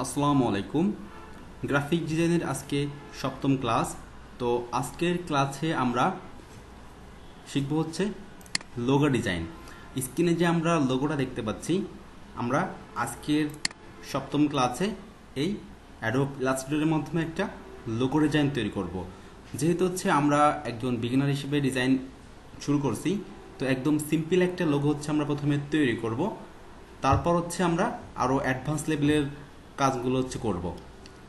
আসসালামু আলাইকুম। গ্রাফিক ডিজাইনের আজকে সপ্তম ক্লাস। তো আজকের ক্লাসে আমরা শিখব হচ্ছে লোগো ডিজাইন। স্ক্রিনে যে আমরা লোগোটা দেখতে পাচ্ছি, আমরা আজকের সপ্তম ক্লাসে এই অ্যাডোব ইলাস্ট্রেটরের মাধ্যমে একটা লোগো ডিজাইন তৈরি করব। যেহেতু হচ্ছে আমরা একজন বিগিনার হিসেবে ডিজাইন শুরু করছি, তো একদম সিম্পল একটা লোগো হচ্ছে আমরা প্রথমে তৈরি করব। তারপর হচ্ছে আমরা আরও অ্যাডভান্স লেভেলের কাজগুলো হচ্ছে করব।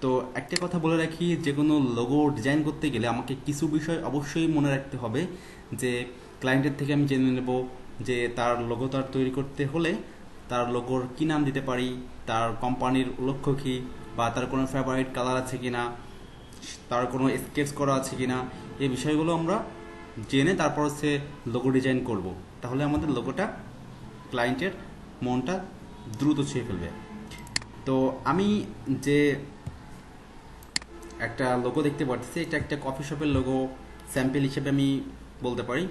তো একটা কথা বলে রাখি, যে কোনো লোগো ডিজাইন করতে গেলে আমাকে কিছু বিষয় অবশ্যই মনে রাখতে হবে। যে ক্লায়েন্টের থেকে আমি জেনে নেব যে তার লোগো তার তৈরি করতে হলে তার লোগোর কী নাম দিতে পারি, তার কোম্পানির লক্ষ্য কী, বা তার কোনো ফেভারিট কালার আছে কিনা, তার কোনো স্কেচ করা আছে কিনা, এই বিষয়গুলো আমরা জেনে তারপর হচ্ছে লোগো ডিজাইন করব। তাহলে আমাদের লোগোটা ক্লায়েন্টের মনটা দ্রুত ছুঁয়ে ফেলবে। তো আমি যে একটা লোগো দেখতে পাচ্ছি, এটা একটা কফি শপের লোগো স্যাম্পল হিসেবে আমি বলতে পারি।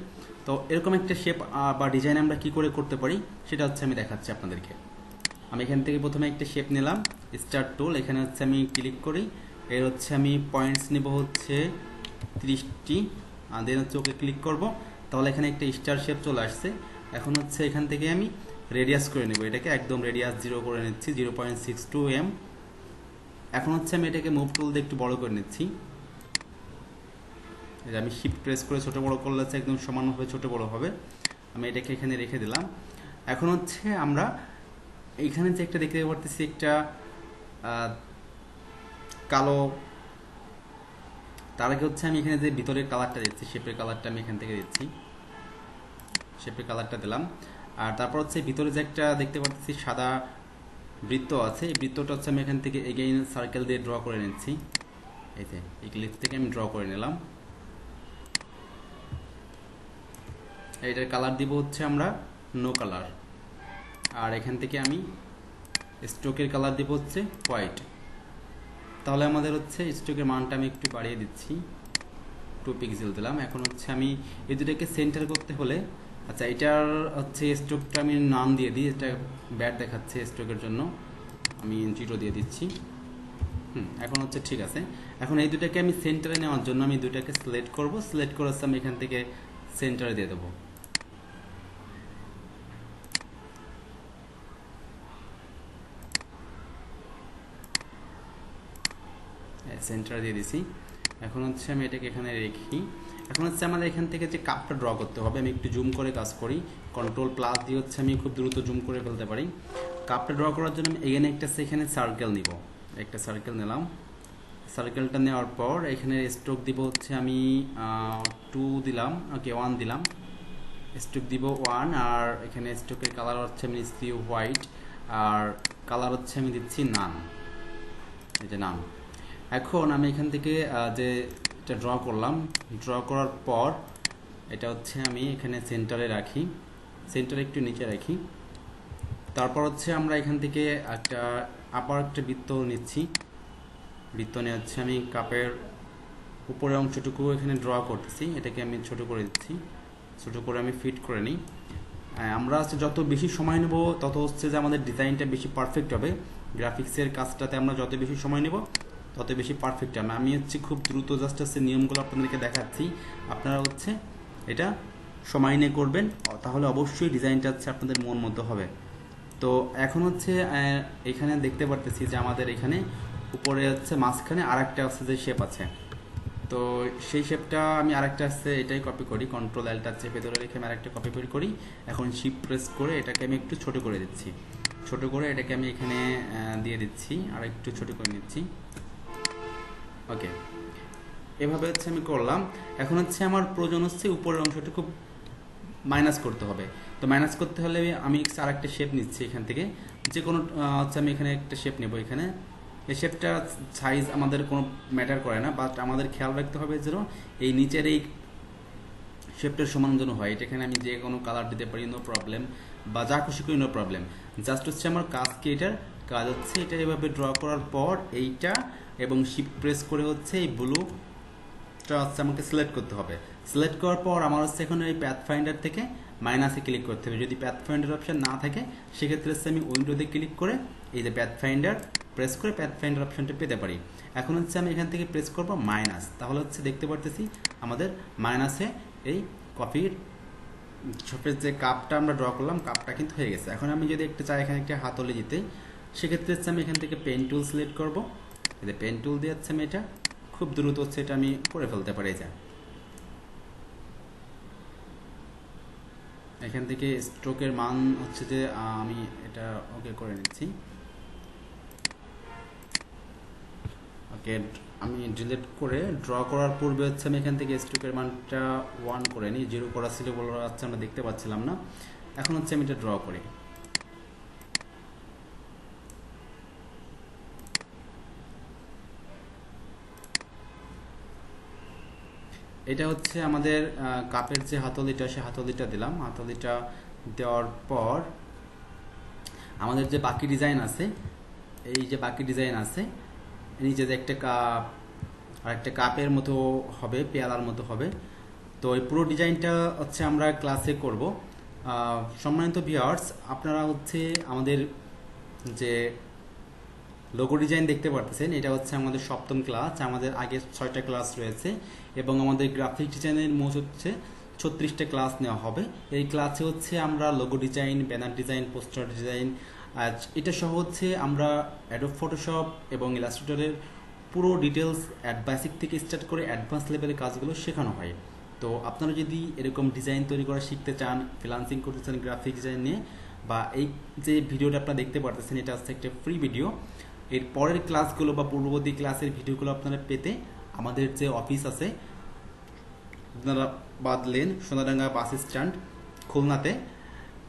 তো এরকম একটা শেপ বা ডিজাইন আমরা কি করে করতে পারি সেটা হচ্ছে আমি দেখাচ্ছি আপনাদেরকে। আমি এখান থেকে প্রথমে একটা শেপ নিলাম, স্টার্ট টুল, এখানে হচ্ছে আমি ক্লিক করি। এর হচ্ছে আমি পয়েন্টস নেব হচ্ছে 30টি, দেন হচ্ছে ওকে ক্লিক করব। তাহলে এখানে একটা স্টার শেপ চলে আসছে। এখন হচ্ছে এখান থেকে আমি রেডিয়াস করে নেব, এটাকে একদম রেডিয়াস 0 করে নিচ্ছি, 0.62 mm। এখন হচ্ছে আমি এটাকে মুভ টুল দিয়ে একটু বড় করে নিচ্ছি। আমি শিফট প্রেস করে ছোট বড় করলে হচ্ছে একদম সমানভাবে ছোট বড় হবে। আমি এটাকে এখানে রেখে দিলাম। এখন হচ্ছে আমরা এইখানে যে একটা দেখতে পারতেছি, একটা কালো, তার আগে হচ্ছে আমি এখানে যে ভিতরের কালারটা দিচ্ছি, শেপের কালারটা আমি এখান থেকে দিচ্ছি, শেপের কালারটা দিলাম। আর তারপর হচ্ছে ভিতরে যে একটা দেখতে পাচ্ছি সাদা বৃত্ত আছে, এই বৃত্তটা হচ্ছে আমি এখান থেকে এগেইন সার্কেল দিয়ে ড্র করে নিচ্ছি। এই যে ক্লিপ থেকে আমি ড্র করে নিলাম। এইটার কালার দিব হচ্ছে আমরা নো কালার। আর এখান থেকে আমি স্ট্রোকের কালার দিব হচ্ছে হোয়াইট। তাহলে আমাদের হচ্ছে স্ট্রোকের মানটা আমি একটু বাড়িয়ে দিচ্ছি, 2 পিক্সেল দিলাম। এখন হচ্ছে আমি এই দুটাকে সেন্টার করতে হলে, আচ্ছা এটার হচ্ছে স্ট্রোকটা আমি নাম দিয়ে দিই, এটা ব্যাড দেখাচ্ছে স্ট্রোকের জন্য, আমি 0 দিয়ে দিচ্ছি। এখন হচ্ছে ঠিক আছে। এখন এই দুটাকে আমি সেন্টারে নেওয়ার জন্য আমি দুটাকে সিলেক্ট করব, সিলেক্ট করে আমি এখান থেকে সেন্টারে দিয়ে দেবো। সেন্টার দিয়ে দিছি। এখন হচ্ছে আমি এটাকে এখানে রেখি। এখন হচ্ছে আমাদের এখান থেকে যে কাপটা ড্র করতে হবে, আমি একটু জুম করে কাজ করি, কন্ট্রোল প্লাস দিয়ে হচ্ছে আমি খুব দ্রুত জুম করে ফেলতে পারি। কাপটা ড্র করার জন্য আমি এখানে একটা সেখানে সার্কেল নিব, একটা সার্কেল নিলাম। সার্কেলটা নেওয়ার পর এখানে স্ট্রোক দিব হচ্ছে আমি 2 দিলাম, ওকে 1 দিলাম, স্ট্রোক দিব 1। আর এখানে স্ট্রোকের কালার হচ্ছে আমি দিচ্ছি হোয়াইট, আর কালার হচ্ছে আমি দিচ্ছি নান, এই যে নান। এখন আমি এখান থেকে যে এটা ড্র করলাম, ড্র করার পর এটা হচ্ছে আমি এখানে সেন্টারে রাখি, সেন্টারে একটু নিচে রাখি। তারপর হচ্ছে আমরা এখান থেকে একটা আবার একটা বৃত্ত নিচ্ছি, বৃত্ত নিয়ে হচ্ছে আমি কাপের উপরের অংশটুকু এখানে ড্র করতেছি, এটাকে আমি ছোট করে দিচ্ছি, ছোট করে আমি ফিট করে নিই। আমরা হচ্ছে যত বেশি সময় নেব তত হচ্ছে যে আমাদের ডিজাইনটা বেশি পারফেক্ট হবে। গ্রাফিক্সের কাজটাতে আমরা যত বেশি সময় নেব তত বেশি পারফেক্ট হবে। আমি হচ্ছে খুব দ্রুত জাস্ট হচ্ছে নিয়মগুলো আপনাদেরকে দেখাচ্ছি, আপনারা হচ্ছে এটা সময় নিয়ে করবেন, তাহলে অবশ্যই ডিজাইনটা হচ্ছে আপনাদের মন মতো হবে। তো এখন হচ্ছে এখানে দেখতে পারতেছি যে আমাদের এখানে উপরে হচ্ছে মাঝখানে আরেকটা হচ্ছে যে শেপ আছে। তো সেই শেপটা আমি আরেকটা আছে এটাই কপি করি, কন্ট্রোল এলটা চেপে ধরে রেখে আমি আরেকটা কপি করি। এখন শিফট প্রেস করে এটাকে আমি একটু ছোট করে দিচ্ছি, ছোট করে এটাকে আমি এখানে দিয়ে দিচ্ছি, আর একটু ছোট করে নিচ্ছি। ওকে, এভাবে হচ্ছে আমি করলাম। এখন হচ্ছে আমার প্রয়োজন হচ্ছে উপরের অংশটা খুব মাইনাস করতে হবে। তো মাইনাস করতে হলে আমি আর একটা শেপ নিচ্ছি এখান থেকে, যে কোনো হচ্ছে আমি এখানে একটা শেপ নেব। এখানে এই শেপটা সাইজ আমাদের কোনো ম্যাটার করে না, বাট আমাদের খেয়াল রাখতে হবে যেন এই নিচের এই শেপটার সমান যেন হয়। এটা এখানে আমি যে কোনো কালার দিতে পারি, নো প্রবলেম, বা যা খুশি করি নো প্রবলেম। জাস্ট হচ্ছে আমার কাজ কি, এটার কাজ হচ্ছে এটা এভাবে ড্র করার পর এইটা এবং শিফট প্রেস করে হচ্ছে এই ব্লুটা হচ্ছে আমাকে সিলেক্ট করতে হবে। সিলেক্ট করার পর আমার হচ্ছে এখন এই প্যাথ ফাইন্ডার থেকে মাইনাসে ক্লিক করতে হবে। যদি প্যাথ ফাইন্ডার অপশন না থাকে সেক্ষেত্রে হচ্ছে আমি উইন্ডোতে ক্লিক করে এই যে প্যাথ ফাইন্ডার প্রেস করে প্যাথ ফাইন্ডার অপশনটা পেতে পারি। এখন হচ্ছে আমি এখান থেকে প্রেস করব মাইনাস, তাহলে হচ্ছে দেখতে পারতেছি আমাদের মাইনাসে এই কফির ছোপের যে কাপটা আমরা ড্র করলাম কাপটা কিন্তু হয়ে গেছে। এখন আমি যদি একটু চাই এখানে একটা হাতলে দিতে, সেক্ষেত্রে হচ্ছে আমি এখান থেকে পেন টুল সিলেক্ট করবো। এতে পেন টুল দিয়ে হচ্ছে আমি এটা খুব দ্রুত হচ্ছে এটা আমি করে ফেলতে পারি। যা এখান থেকে স্ট্রোকের মান হচ্ছে যে আমি এটা ওকে করে নিচ্ছি। ওকে, আমি ডিলিট করে ড্র করার পূর্বে হচ্ছে আমি এখান থেকে স্ট্রোকের মানটা 1 করে নিই। 0 করা ছিল বলে হচ্ছে আমরা দেখতে পাচ্ছিলাম না। এখন হচ্ছে আমি এটা ড্র করি। এটা হচ্ছে আমাদের কাপের যে হাতলিটা, সে হাতলিটা দিলাম। হাতলিটা দেওয়ার পর আমাদের যে বাকি ডিজাইন আছে, এই যে বাকি ডিজাইন আছে নিচে যে একটা কাপ আর একটা কাপের মতো হবে, পেয়ালার মতো হবে। তো এই পুরো ডিজাইনটা হচ্ছে আমরা ক্লাসে করব। সম্মানিত ভিউয়ার্স, আপনারা হচ্ছে আমাদের যে লোগো ডিজাইন দেখতে পারতেছেন, এটা হচ্ছে আমাদের 7ম ক্লাস। আমাদের আগে 6টা ক্লাস রয়েছে এবং আমাদের গ্রাফিক ডিজাইনের মোট হচ্ছে 36টা ক্লাস নেওয়া হবে। এই ক্লাসে হচ্ছে আমরা logo design, banner design, poster design, এটা সহ হচ্ছে আমরা অ্যাডোব ফটোশপ এবং ইলাস্ট্রেটরের পুরো ডিটেলস বেসিক থেকে স্টার্ট করে অ্যাডভান্স লেভেলের কাজগুলো শেখানো হয়। তো আপনারা যদি এরকম ডিজাইন তৈরি করা শিখতে চান, ফ্রিল্যান্সিং করতে চান গ্রাফিক ডিজাইন নিয়ে, বা এই যে ভিডিওটা আপনারা দেখতে পারতেছেন এটা হচ্ছে একটা ফ্রি ভিডিও। এর পরের ক্লাসগুলো বা পূর্ববর্তী ক্লাসের ভিডিওগুলো আপনারা পেতে আমাদের যে অফিস আছে আপনারা বাদলেন সোনাডাঙ্গা বাস স্ট্যান্ড খুলনাতে,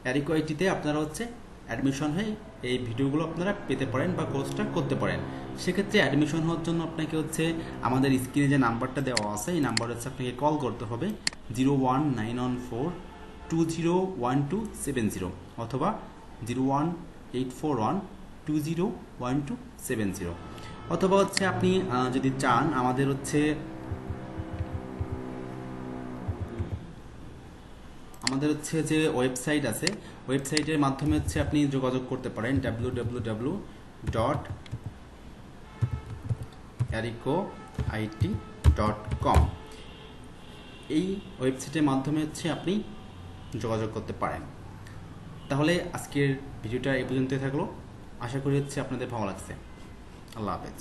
অ্যারিকো আইটিতে আপনারা হচ্ছে অ্যাডমিশন হয়ে এই ভিডিওগুলো আপনারা পেতে পারেন বা কোর্সটা করতে পারেন। সেক্ষেত্রে অ্যাডমিশন হওয়ার জন্য আপনাকে হচ্ছে আমাদের স্ক্রিনে যে নাম্বারটা দেওয়া আছে এই নাম্বার হচ্ছে আপনাকে কল করতে হবে 01914201270 অথবা 01841201270, অথবা হচ্ছে আপনি যদি চান আমাদের হচ্ছে যে ওয়েবসাইট আছে, ওয়েবসাইটের মাধ্যমে হচ্ছে আপনি যোগাযোগ করতে পারেন www.arichoit.com। এই ওয়েবসাইটের মাধ্যমে হচ্ছে আপনি যোগাযোগ করতে পারেন। তাহলে আজকের ভিডিওটা এই পর্যন্তই থাকলো। আশা করি হচ্ছে আপনাদের ভালো লাগছে। আল্লাহ হাফেজ।